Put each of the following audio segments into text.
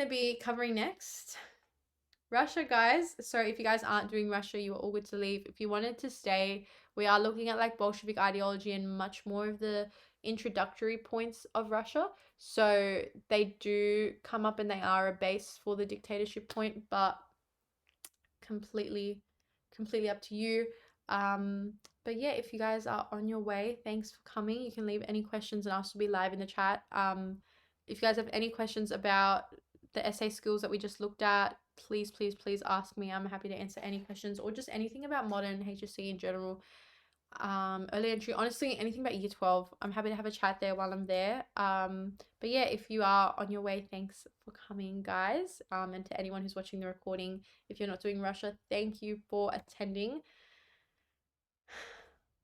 be covering next? Russia, guys. So if you guys aren't doing Russia, you are all good to leave. If you wanted to stay, we are looking at like Bolshevik ideology and much more of the introductory points of Russia. So they do come up and they are a base for the dictatorship point, but completely up to you. But yeah, if you guys are on your way, thanks for coming. You can leave any questions and ask to be live in the chat. If you guys have any questions about the essay skills that we just looked at, please ask me. I'm happy to answer any questions, or just anything about modern HSC in general. Early entry, honestly, anything about year 12, I'm happy to have a chat there while I'm there. But yeah, if you are on your way, thanks for coming, guys. And to anyone who's watching the recording, if you're not doing Russia, thank you for attending.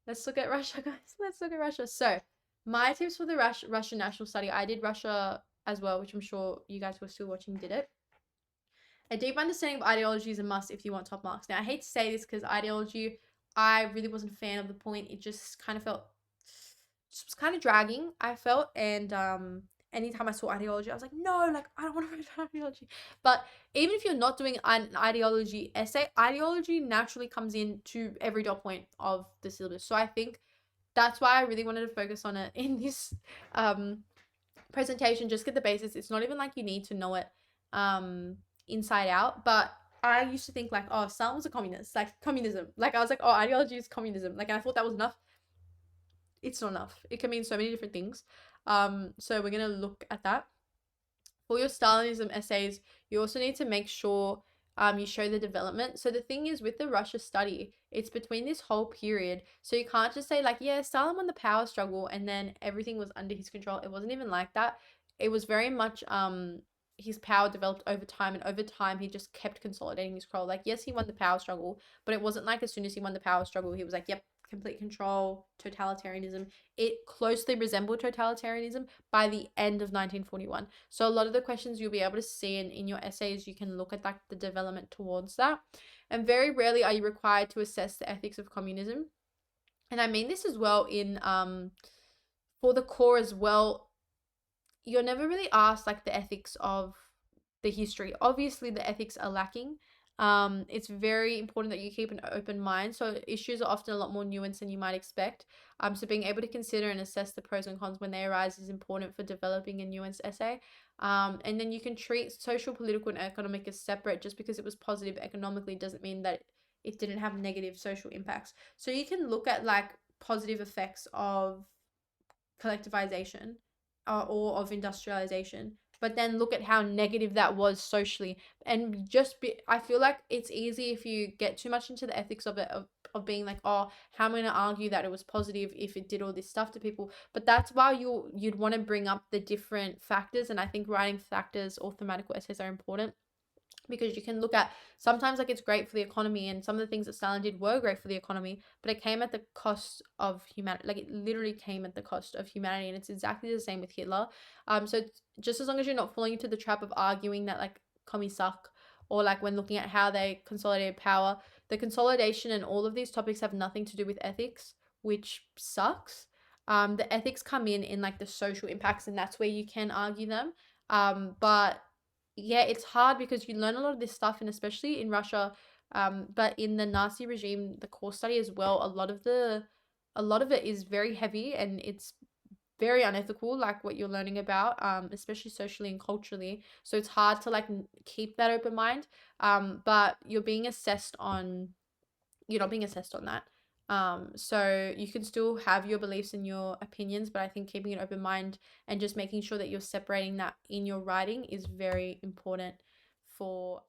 Let's look at Russia, guys. Let's look at Russia. So my tips for the Russian national study, I did Russia as well, which I'm sure you guys who are still watching did it. A deep understanding of ideology is a must if you want top marks. Now, I hate to say this because ideology, I really wasn't a fan of the point. It just kind of felt, just was kind of dragging, I felt. And anytime I saw ideology, I was like, no, like, I don't want to write ideology. But even if you're not doing an ideology essay, ideology naturally comes into every dot point of the syllabus. So I think that's why I really wanted to focus on it in this presentation. Just get the basics. It's not even like you need to know it inside out, but I used to think like, oh, Stalin was a communist, like communism. Like I was like, oh, ideology is communism. Like, and I thought that was enough. It's not enough. It can mean so many different things. So we're gonna look at that. For your Stalinism essays, you also need to make sure you show the development. So the thing is, with the Russia study, it's between this whole period. So you can't just say like, yeah, Stalin won the power struggle and then everything was under his control. It wasn't even like that. It was very much his power developed over time, and over time he just kept consolidating his control. Like, yes, he won the power struggle, but it wasn't like as soon as he won the power struggle, he was like, yep, complete control, totalitarianism. It closely resembled totalitarianism by the end of 1941. So a lot of the questions you'll be able to see in your essays, you can look at like the development towards that. And very rarely are you required to assess the ethics of communism. And I mean this as well in for the core as well. You're never really asked like the ethics of the history. Obviously the ethics are lacking. It's very important that you keep an open mind. So issues are often a lot more nuanced than you might expect. So being able to consider and assess the pros and cons when they arise is important for developing a nuanced essay. And then you can treat social, political, and economic as separate. Just because it was positive economically doesn't mean that it didn't have negative social impacts. So you can look at like positive effects of collectivization or of industrialization, but then look at how negative that was socially. And I feel like it's easy if you get too much into the ethics of it, of being like, oh, how am I going to argue that it was positive if it did all this stuff to people? But that's why you'd want to bring up the different factors. And I think writing factors or thematical essays are important, because you can look at sometimes like it's great for the economy, and some of the things that Stalin did were great for the economy, but it came at the cost of humanity. Like, it literally came at the cost of humanity, and it's exactly the same with Hitler. So just as long as you're not falling into the trap of arguing that like commies suck, or like when looking at how they consolidated power, the consolidation and all of these topics have nothing to do with ethics, which sucks. The ethics come in like the social impacts, and that's where you can argue them. But yeah, it's hard because you learn a lot of this stuff, and especially in Russia, but in the Nazi regime, the core study as well, a lot of it is very heavy, and it's very unethical, like what you're learning about, especially socially and culturally. So it's hard to like keep that open mind. But you're not being assessed on that. So you can still have your beliefs and your opinions, but I think keeping an open mind and just making sure that you're separating that in your writing is very important for